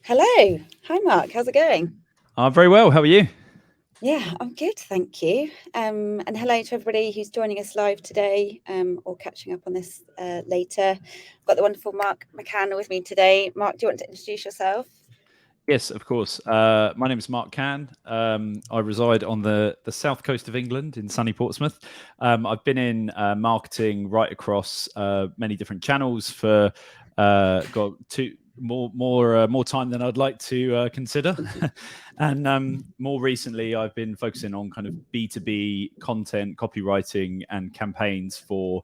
Hello. Hi, Mark. How's it going? Very well. How are you? Yeah, I'm good, thank you. And hello to everybody who's joining us live today or catching up on this later. I've got the wonderful Mark McCann with me today. Mark, do you want to introduce yourself? Yes, of course. My name is Mark Cann. I reside on the south coast of England in sunny Portsmouth. I've been in marketing right across many different channels for got more time than I'd like to consider. And more recently, I've been focusing on kind of B2B content, copywriting, and campaigns for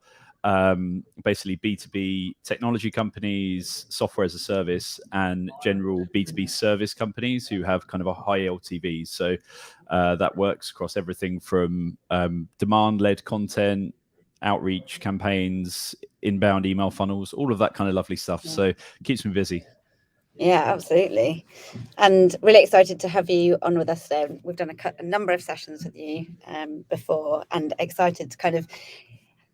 basically B2B technology companies, software as a service, and general B2B service companies who have kind of a high LTV. So that works across everything from demand-led content, outreach campaigns, inbound email funnels, all of that kind of lovely stuff. Yeah. So it keeps me busy. Yeah, absolutely. And really excited to have you on with us today. We've done a number of sessions with you before, and excited to kind of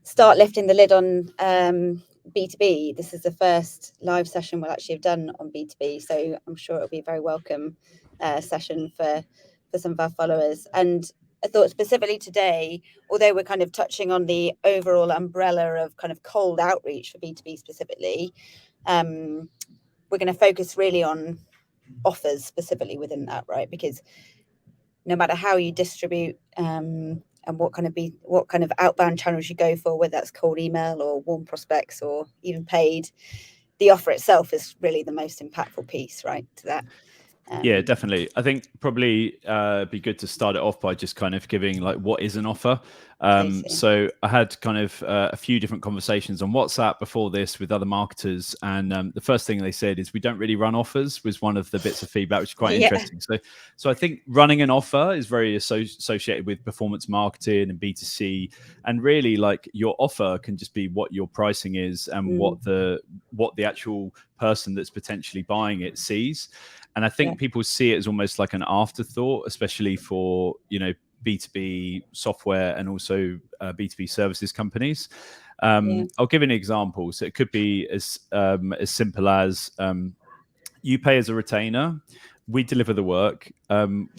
start lifting the lid on B2B. This is the first live session we'll actually have done on B2B, so I'm sure it'll be a very welcome session for some of our followers. And I thought specifically today, although we're kind of touching on the overall umbrella of kind of cold outreach for B2B specifically, we're going to focus really on offers specifically within that, right? Because no matter how you distribute and what kind of outbound channels you go for, whether that's cold email or warm prospects or even paid, the offer itself is really the most impactful piece, right, to that. Yeah, definitely. I think probably be good to start it off by just kind of giving like what is an offer. Totally. So I had kind of a few different conversations on WhatsApp before this with other marketers, and the first thing they said is we don't really run offers. Was one of the bits of feedback, which is quite interesting. So I think running an offer is very associated with performance marketing and B2C, and really like your offer can just be what your pricing is and what the actual person that's potentially buying it sees. And I think people see it as almost like an afterthought, especially for, B2B software and also B2B services companies. I'll give an example. So it could be as simple as you pay as a retainer, we deliver the work.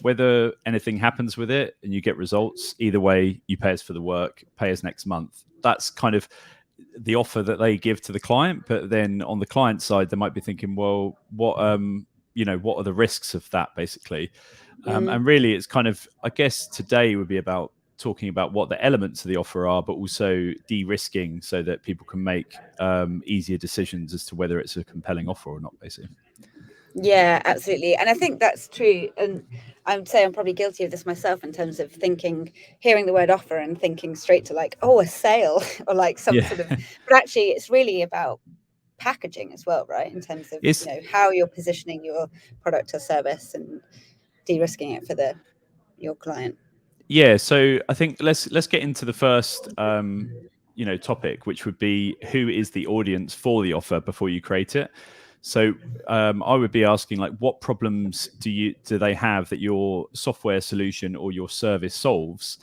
Whether anything happens with it and you get results, either way, you pay us for the work, pay us next month. That's kind of the offer that they give to the client. But then on the client side, they might be thinking, well, what are the risks of that, basically? And really, it's kind of, I guess today would be about talking about what the elements of the offer are, but also de-risking so that people can make easier decisions as to whether it's a compelling offer or not, basically. Yeah, absolutely. And I think that's true. And I would say I'm probably guilty of this myself in terms of hearing the word offer and thinking straight to like, oh, a sale or like some sort of, but actually it's really about packaging as well, right? In terms of, how you're positioning your product or service and de-risking it for your client. Yeah, so I think let's get into the first topic, which would be who is the audience for the offer before you create it. So I would be asking, like, what problems do they have that your software solution or your service solves?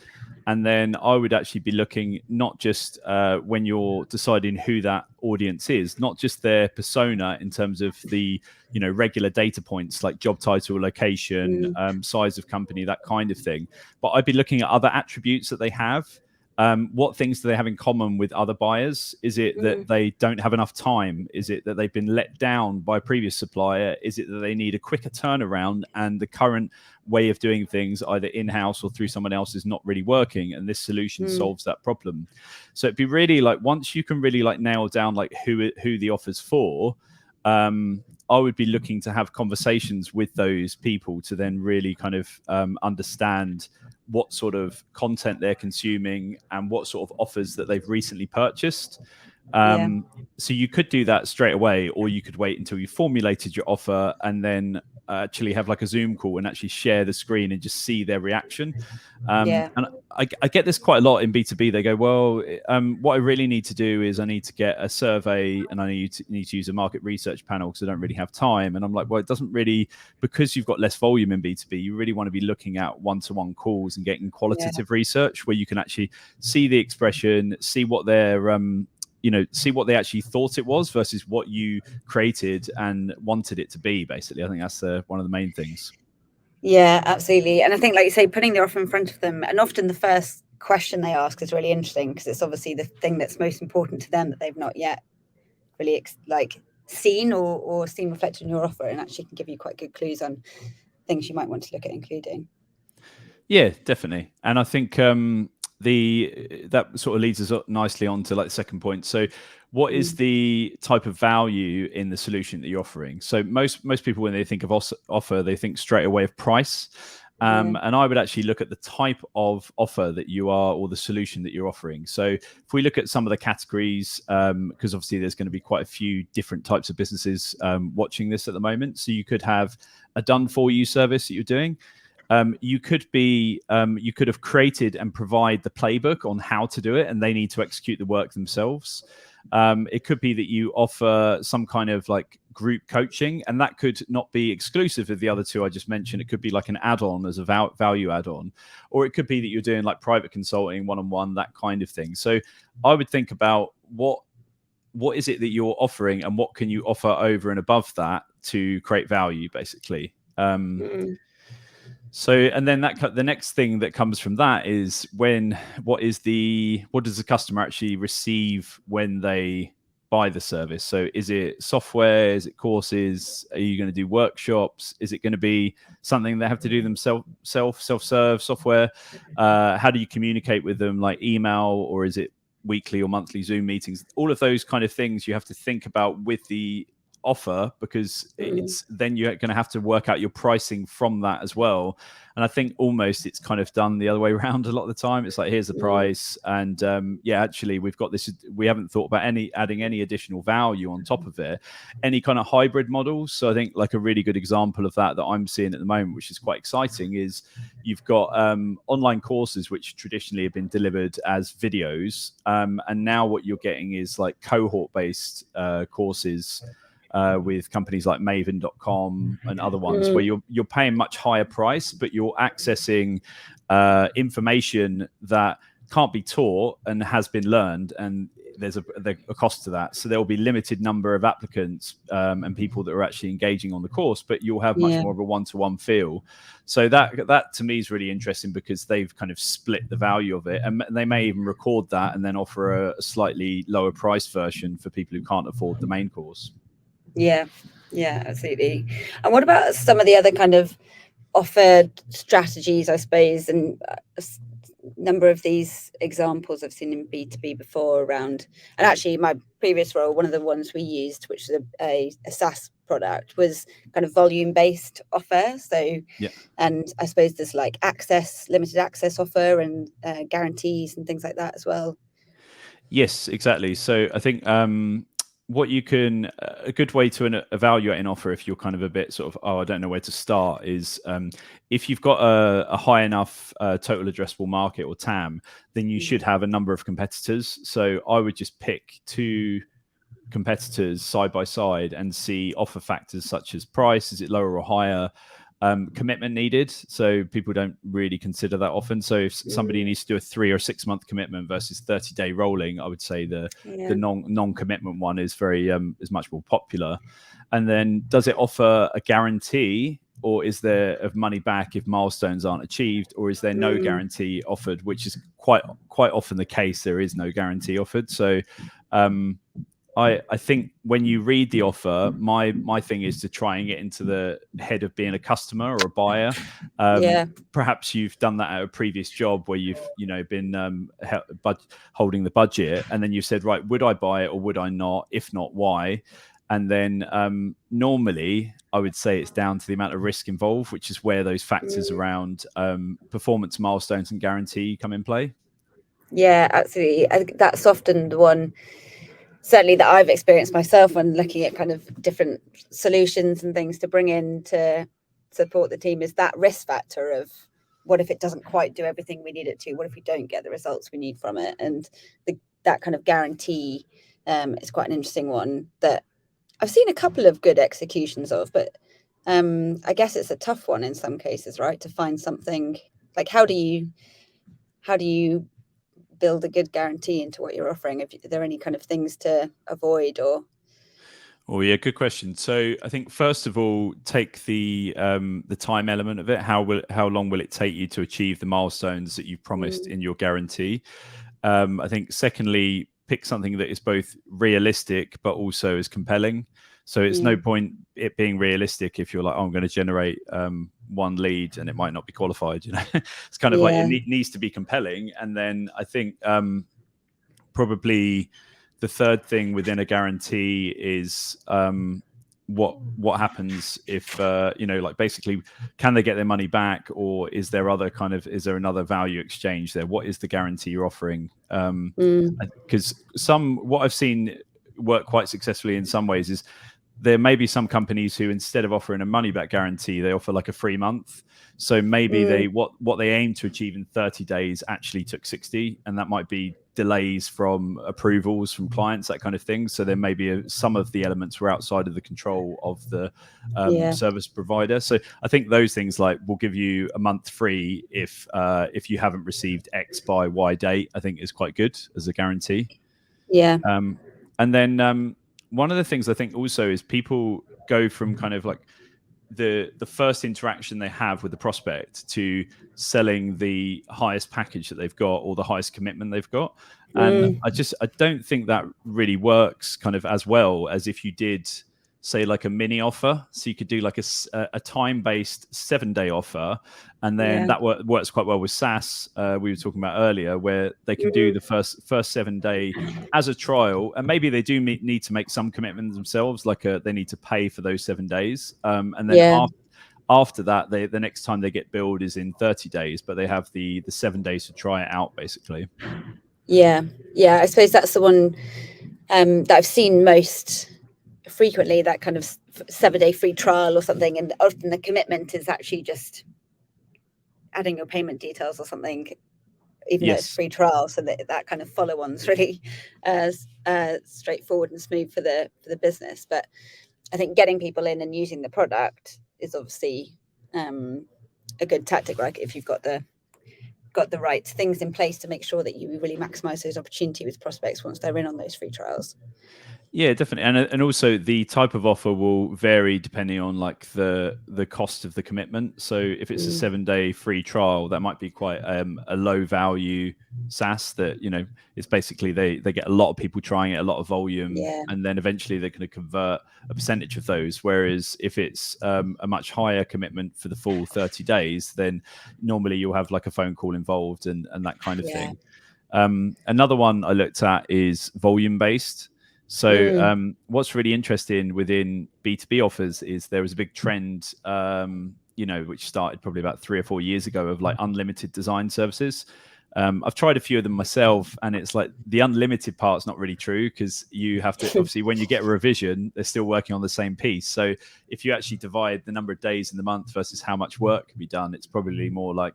And then I would actually be looking not just when you're deciding who that audience is, not just their persona in terms of the regular data points like job title, location, size of company, that kind of thing. But I'd be looking at other attributes that they have. What things do they have in common with other buyers? Is it that they don't have enough time? Is it that they've been let down by a previous supplier? Is it that they need a quicker turnaround and the current way of doing things, either in-house or through someone else, is not really working, and this solution solves that problem? So it'd be really like, once you can really like nail down like who the offer's for, I would be looking to have conversations with those people to then really kind of understand what sort of content they're consuming and what sort of offers that they've recently purchased. So you could do that straight away, or you could wait until you formulated your offer and then actually have like a Zoom call and actually share the screen and just see their reaction. And I get this quite a lot in B2B. They go, well, what I really need to do is I need to get a survey and I need to use a market research panel because I don't really have time. And I'm like, well, it doesn't really, because you've got less volume in B2B, you really want to be looking at one-to-one calls and getting qualitative research where you can actually see the expression, see what their see what they actually thought it was versus what you created and wanted it to be, basically. I think that's one of the main things. Yeah, absolutely. And I think, like you say, putting the offer in front of them, and often the first question they ask is really interesting because it's obviously the thing that's most important to them that they've not yet really seen or seen reflected in your offer, and actually can give you quite good clues on things you might want to look at including. Yeah, definitely. And I think that sort of leads us up nicely on to like the second point. So what is the type of value in the solution that you're offering? So most people, when they think of offer, they think straight away of price. And I would actually look at the type of offer that you are, or the solution that you're offering. So if we look at some of the categories, because obviously there's going to be quite a few different types of businesses watching this at the moment. So you could have a done for you service that you're doing. You could have created and provide the playbook on how to do it, and they need to execute the work themselves. It could be that you offer some kind of like group coaching, and that could not be exclusive of the other two I just mentioned. It could be like an add-on as a value add-on, or it could be that you're doing like private consulting, one-on-one, that kind of thing. So I would think about what is it that you're offering, and what can you offer over and above that to create value, basically. So, and then the next thing that comes from that is what does the customer actually receive when they buy the service? So is it software? Is it courses? Are you going to do workshops? Is it going to be something they have to do themselves, self-serve software? How do you communicate with them, like email, or is it weekly or monthly Zoom meetings? All of those kind of things you have to think about with the offer, because it's then you're going to have to work out your pricing from that as well. And I think almost it's kind of done the other way around a lot of the time. It's like, here's the price, and actually we've got this. We haven't thought about adding any additional value on top of it, any kind of hybrid models. So I think like a really good example of that I'm seeing at the moment, which is quite exciting, is you've got online courses which traditionally have been delivered as videos, and now what you're getting is like cohort-based courses. With companies like Maven.com and other ones, where you're paying much higher price, but you're accessing information that can't be taught and has been learned, and there's a cost to that. So there will be limited number of applicants and people that are actually engaging on the course, but you'll have much more of a one-to-one feel. So that to me is really interesting, because they've kind of split the value of it, and they may even record that and then offer a slightly lower price version for people who can't afford the main course. Yeah, absolutely. And what about some of the other kind of offer strategies, I suppose, and a number of these examples I've seen in B2B before around, and actually my previous role, one of the ones we used, which was a SaaS product, was kind of volume-based offer. So, and I suppose there's like limited access offer, and guarantees and things like that as well. Yes, exactly. So I think what you can, a good way to evaluate an offer, if you're kind of a bit sort of, I don't know where to start, is if you've got a high enough total addressable market, or TAM, then you should have a number of competitors. So I would just pick 2 competitors side by side and see offer factors such as price, is it lower or higher, commitment needed. So people don't really consider that often. So if somebody needs to do a 3 or 6 month commitment versus 30-day rolling, I would say the non-commitment one is is much more popular. And then, does it offer a guarantee, or is there of money back if milestones aren't achieved, or is there no guarantee offered, which is quite often the case. There is no guarantee offered. So I think when you read the offer, my thing is to try and get into the head of being a customer or a buyer. Perhaps you've done that at a previous job where you've been holding the budget, and then you said, right, would I buy it or would I not? If not, why? And then normally I would say it's down to the amount of risk involved, which is where those factors around performance milestones and guarantee come in play. Yeah, absolutely. I think that's often the one, certainly, that I've experienced myself when looking at kind of different solutions and things to bring in to support the team, is that risk factor of, what if it doesn't quite do everything we need it to? What if we don't get the results we need from it? And that kind of guarantee is quite an interesting one that I've seen a couple of good executions of, but I guess it's a tough one in some cases, right? To find something like, how do you build a good guarantee into what you're offering? Are there any kind of things to avoid or? Oh yeah, good question. So I think first of all, take the time element of it. How long will it take you to achieve the milestones that you've promised in your guarantee? I think secondly, pick something that is both realistic but also is compelling. So it's no point it being realistic if you're like, oh, I'm going to generate one lead and it might not be qualified. You know, it's kind of like it needs to be compelling. And then I think probably the third thing within a guarantee is what happens if like basically can they get their money back, or is there another value exchange there? What is the guarantee you're offering? Because what I've seen work quite successfully in some ways is there may be some companies who, instead of offering a money back guarantee, they offer like a free month. So maybe what they aim to achieve in 30 days actually took 60, and that might be delays from approvals from clients, that kind of thing. So there may be some of the elements were outside of the control of the service provider. So I think those things like we'll give you a month free if you haven't received X by Y date, I think is quite good as a guarantee. And then one of the things I think also is people go from kind of like the first interaction they have with the prospect to selling the highest package that they've got or the highest commitment they've got. And I don't think that really works kind of as well as if you did say like a mini offer. So you could do like a time-based 7-day offer, and then that works quite well with SaaS. We were talking about earlier, where they can do the first 7-day as a trial, and maybe they do need to make some commitments themselves, like they need to pay for those 7 days, and then after that, the next time they get billed is in 30 days, but they have the 7 days to try it out, basically. Yeah, I suppose that's the one that I've seen most frequently, that kind of 7-day free trial or something, and often the commitment is actually just adding your payment details or something, even though it's free trial. So that kind of follow-on's really straightforward and smooth for the business. But I think getting people in and using the product is obviously a good tactic, right? If you've got the right things in place to make sure that you really maximize those opportunities with prospects once they're in on those free trials. Yeah, definitely, and also the type of offer will vary depending on like the cost of the commitment. So if it's a 7-day free trial, that might be quite a low value SaaS that it's basically they get a lot of people trying it, a lot of volume, and then eventually they're going to convert a percentage of those. Whereas if it's a much higher commitment for the full 30 days, then normally you'll have like a phone call involved and that kind of thing. Another one I looked at is volume based. So what's really interesting within B2B offers is there was a big trend, which started probably about 3 or 4 years ago, of like unlimited design services. I've tried a few of them myself, and it's like the unlimited part's not really true, because you have to obviously when you get a revision, they're still working on the same piece. So if you actually divide the number of days in the month versus how much work can be done, it's probably more like,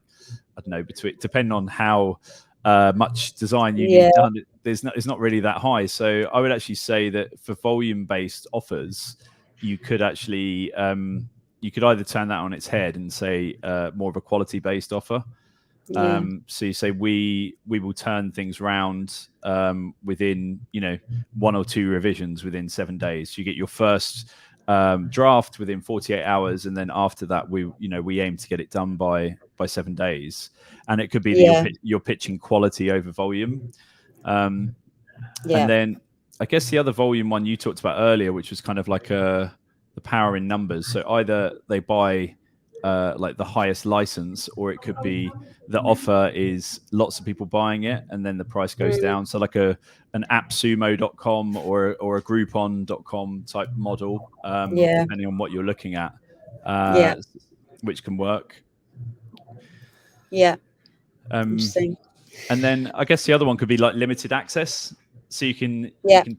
I don't know, depending on how much design you need done, it's not really that high. So I would actually say that for volume based offers, you could actually you could either turn that on its head and say more of a quality based offer. So you say we will turn things around within 1 or 2 revisions within 7 days. You get your first draft within 48 hours, and then after that we aim to get it done by 7 days. And it could be that you're pitching quality over volume. And then I guess the other volume one you talked about earlier, which was kind of like the power in numbers. So either they buy like the highest license, or it could be the offer is lots of people buying it and then the price goes down. So like an appsumo.com or a groupon.com type model, depending on what you're looking at, which can work. Interesting. And then I guess the other one could be like limited access. So you can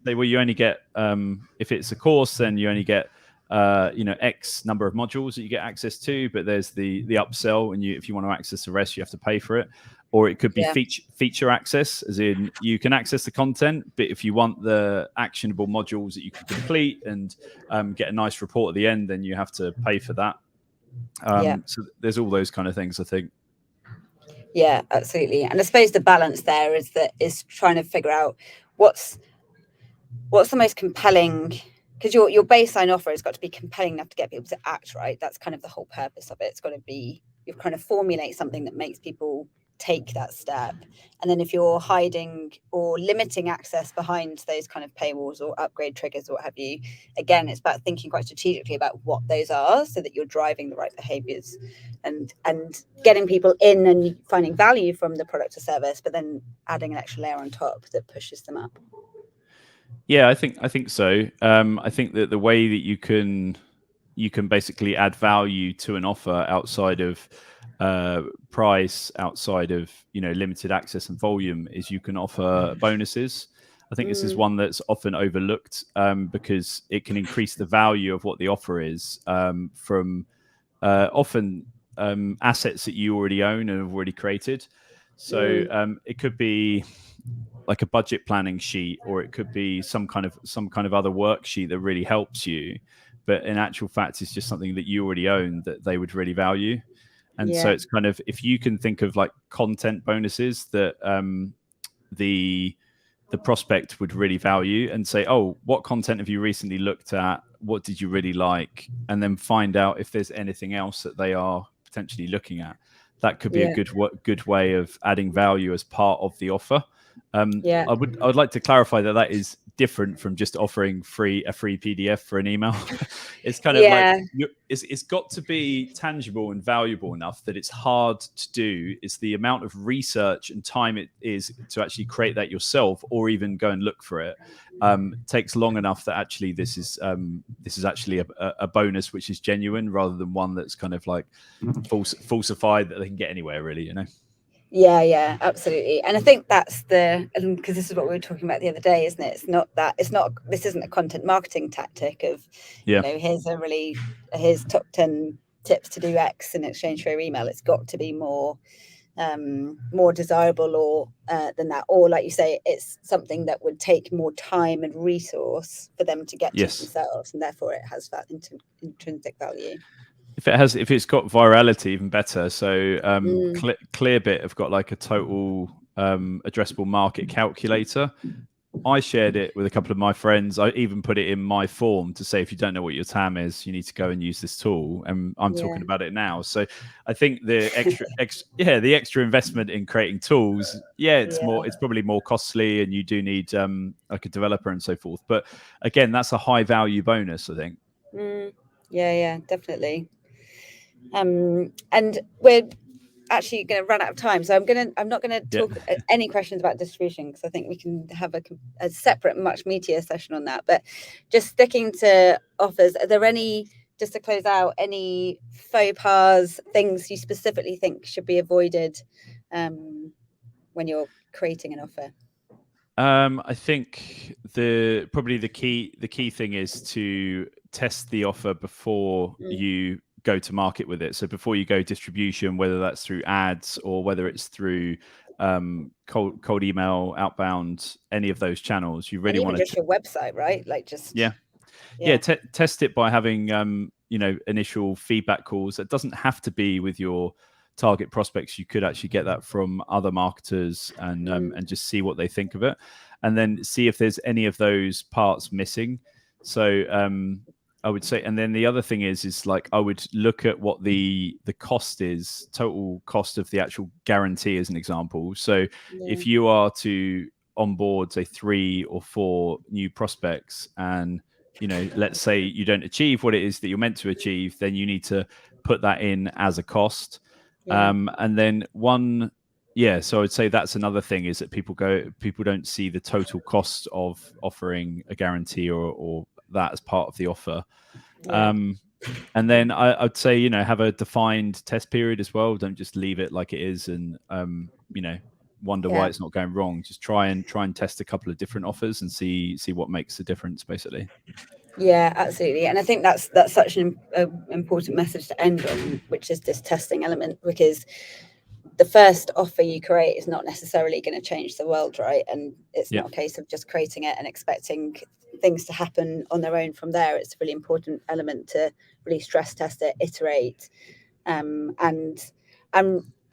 say, well, you only get if it's a course, then you only get X number of modules that you get access to, but there's the upsell, and if you want to access the rest, you have to pay for it. Or it could be feature access, as in you can access the content, but if you want the actionable modules that you can complete and get a nice report at the end, then you have to pay for that. So there's all those kind of things, I think. Yeah, absolutely. And I suppose the balance there is trying to figure out what's the most compelling, because your baseline offer has got to be compelling enough to get people to act, right? That's kind of the whole purpose of it. It's got to be, you kind of formulate something that makes people take that step. And then if you're hiding or limiting access behind those kind of paywalls or upgrade triggers or what have you, again, it's about thinking quite strategically about what those are so that you're driving the right behaviors and getting people in and finding value from the product or service, but then adding an extra layer on top that pushes them up. Yeah, I think so. I think that the way that you can basically add value to an offer outside of price, outside of limited access and volume, is you can offer bonuses. I think this is one that's often overlooked because it can increase the value of what the offer is from often assets that you already own and have already created. So it could be like a budget planning sheet, or it could be some kind of other worksheet that really helps you, but in actual fact it's just something that you already own that they would really value. And so it's kind of, if you can think of like content bonuses that the prospect would really value, and say, oh, what content have you recently looked at, what did you really like, and then find out if there's anything else that they are potentially looking at. That could be a good way of adding value as part of the offer. I would like to clarify that that is different from just offering a free PDF for an email. It's kind of like it's got to be tangible and valuable enough that it's hard to do. It's the amount of research and time it is to actually create that yourself, or even go and look for it. Takes long enough that actually this is actually a bonus which is genuine, rather than one that's kind of like falsified that they can get anywhere, really. Yeah, absolutely. And I think that's because this is what we were talking about the other day, isn't it? This isn't a content marketing tactic of, here's top 10 tips to do X in exchange for your email. It's got to be more desirable or than that, or like you say, it's something that would take more time and resource for them to get to themselves, and therefore it has that intrinsic value. If it's got virality, even better. So Clearbit have got like a total addressable market calculator. I shared it with a couple of my friends. I even put it in my form to say, if you don't know what your TAM is, you need to go and use this tool. And I'm talking about it now. So I think the extra investment in creating tools, it's probably more costly, and you do need like a developer and so forth. But again, that's a high value bonus, I think. Yeah, definitely. And we're actually going to run out of time, so I'm not going to talk any questions about distribution, because I think we can have a separate, much meatier session on that. But just sticking to offers, are there any, just to close out, any faux pas, things you specifically think should be avoided when you're creating an offer? I think probably the key thing is to test the offer before you go to market with it. So before you go distribution, whether that's through ads or whether it's through cold email, outbound, any of those channels, you really want to just your website, right? Like just test it by having initial feedback calls. It doesn't have to be with your target prospects. You could actually get that from other marketers and just see what they think of it, and then see if there's any of those parts missing. So I would say, and then the other thing is like, I would look at what the cost is, total cost of the actual guarantee, as an example. So if you are to onboard, say, 3 or 4 new prospects, and let's say you don't achieve what it is that you're meant to achieve, then you need to put that in as a cost. And then so I'd say that's another thing, is that people don't see the total cost of offering a guarantee or that as part of the offer. And then I'd say, have a defined test period as well. Don't just leave it like it is and wonder why it's not going wrong. Just try and test a couple of different offers and see what makes the difference, basically. Yeah, absolutely. And I think that's such an important message to end on, which is this testing element, because the first offer you create is not necessarily going to change the world, right? And it's not a case of just creating it and expecting things to happen on their own from there. It's a really important element to really stress test it, iterate, and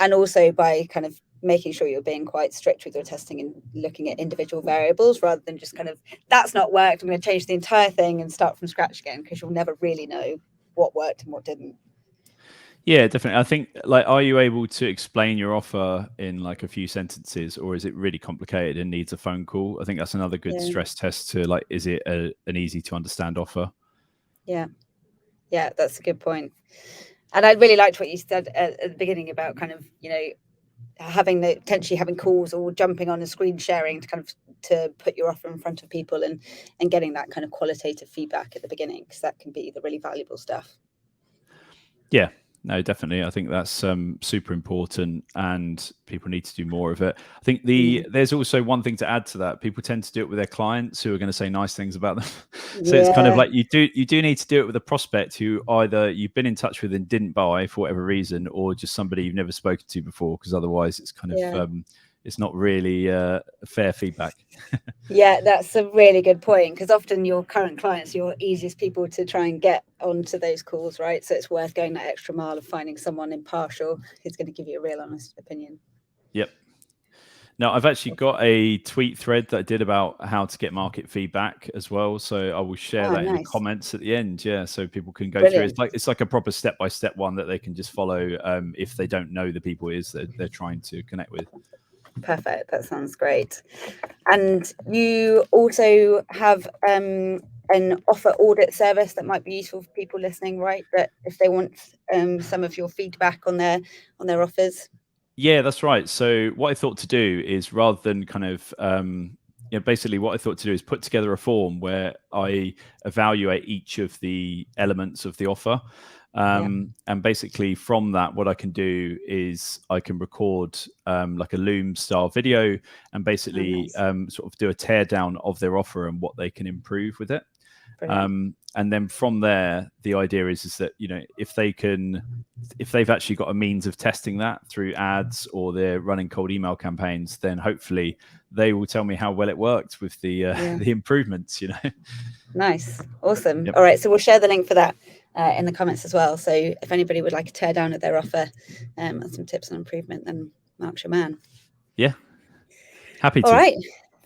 and also by kind of making sure you're being quite strict with your testing and looking at individual variables rather than just kind of, that's not worked, I'm going to change the entire thing and start from scratch again, because you'll never really know what worked and what didn't. Yeah, definitely. I think, like, are you able to explain your offer in like a few sentences, or is it really complicated and needs a phone call? I think that's another good stress test to, like, is it an easy to understand offer? Yeah, that's a good point. And I really liked what you said at the beginning about kind of, you know, potentially having calls or jumping on a screen sharing to kind of to put your offer in front of people and getting that kind of qualitative feedback at the beginning, because that can be the really valuable stuff. Yeah, no, definitely. I think that's super important, and people need to do more of it. I think there's also one thing to add to that. People tend to do it with their clients who are going to say nice things about them. So it's kind of like you do need to do it with a prospect who either you've been in touch with and didn't buy for whatever reason, or just somebody you've never spoken to before, because otherwise it's kind of it's not really fair feedback. Yeah, that's a really good point, because often your current clients are your easiest people to try and get onto those calls, right? So it's worth going that extra mile of finding someone impartial who's going to give you a real honest opinion. Yep. Now, I've actually got a tweet thread that I did about how to get market feedback as well. So I will share that in the comments at the end. Yeah, so people can go through. It's like a proper step-by-step one that they can just follow if they don't know the people that they're trying to connect with. Perfect. That sounds great. And you also have an offer audit service that might be useful for people listening, right? That if they want some of your feedback on their offers. Yeah, that's right. So what I thought to do is, rather than kind of basically what I thought to do is put together a form where I evaluate each of the elements of the offer. And basically from that, what I can do is I can record like a Loom style video and basically sort of do a teardown of their offer and what they can improve with it. And then from there, the idea is that, you know, if they've actually got a means of testing that through ads or they're running cold email campaigns, then hopefully they will tell me how well it worked with the the improvements, you know. Nice. Awesome. All right. So we'll share the link for that in the comments as well. So if anybody would like to tear down at their offer and some tips on improvement, then Mark's your man. Yeah. Happy to. All right.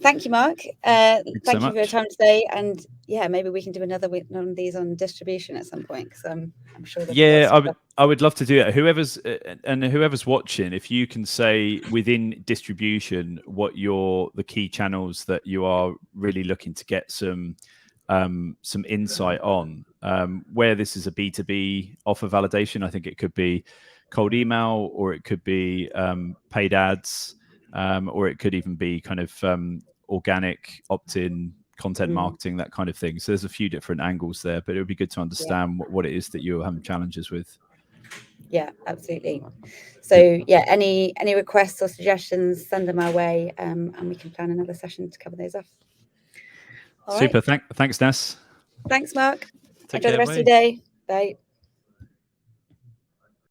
Thank you, Mark. Thank so you for your time today. And yeah, maybe we can do another one of these on distribution at some point, because I'm sure that I would love to do it. Whoever's watching, if you can say within distribution what the key channels that you are really looking to get some insight on, where this is a B2B offer validation. I think it could be cold email, or it could be paid ads, or it could even be kind of organic opt-in content marketing, that kind of thing. So there's a few different angles there, but it would be good to understand what it is that you're having challenges with. Yeah, absolutely. So yeah, any requests or suggestions, send them our way, and we can plan another session to cover those off. All Super. Right. Thanks, Ness. Thanks, Mark. Enjoy the rest of your day. Bye.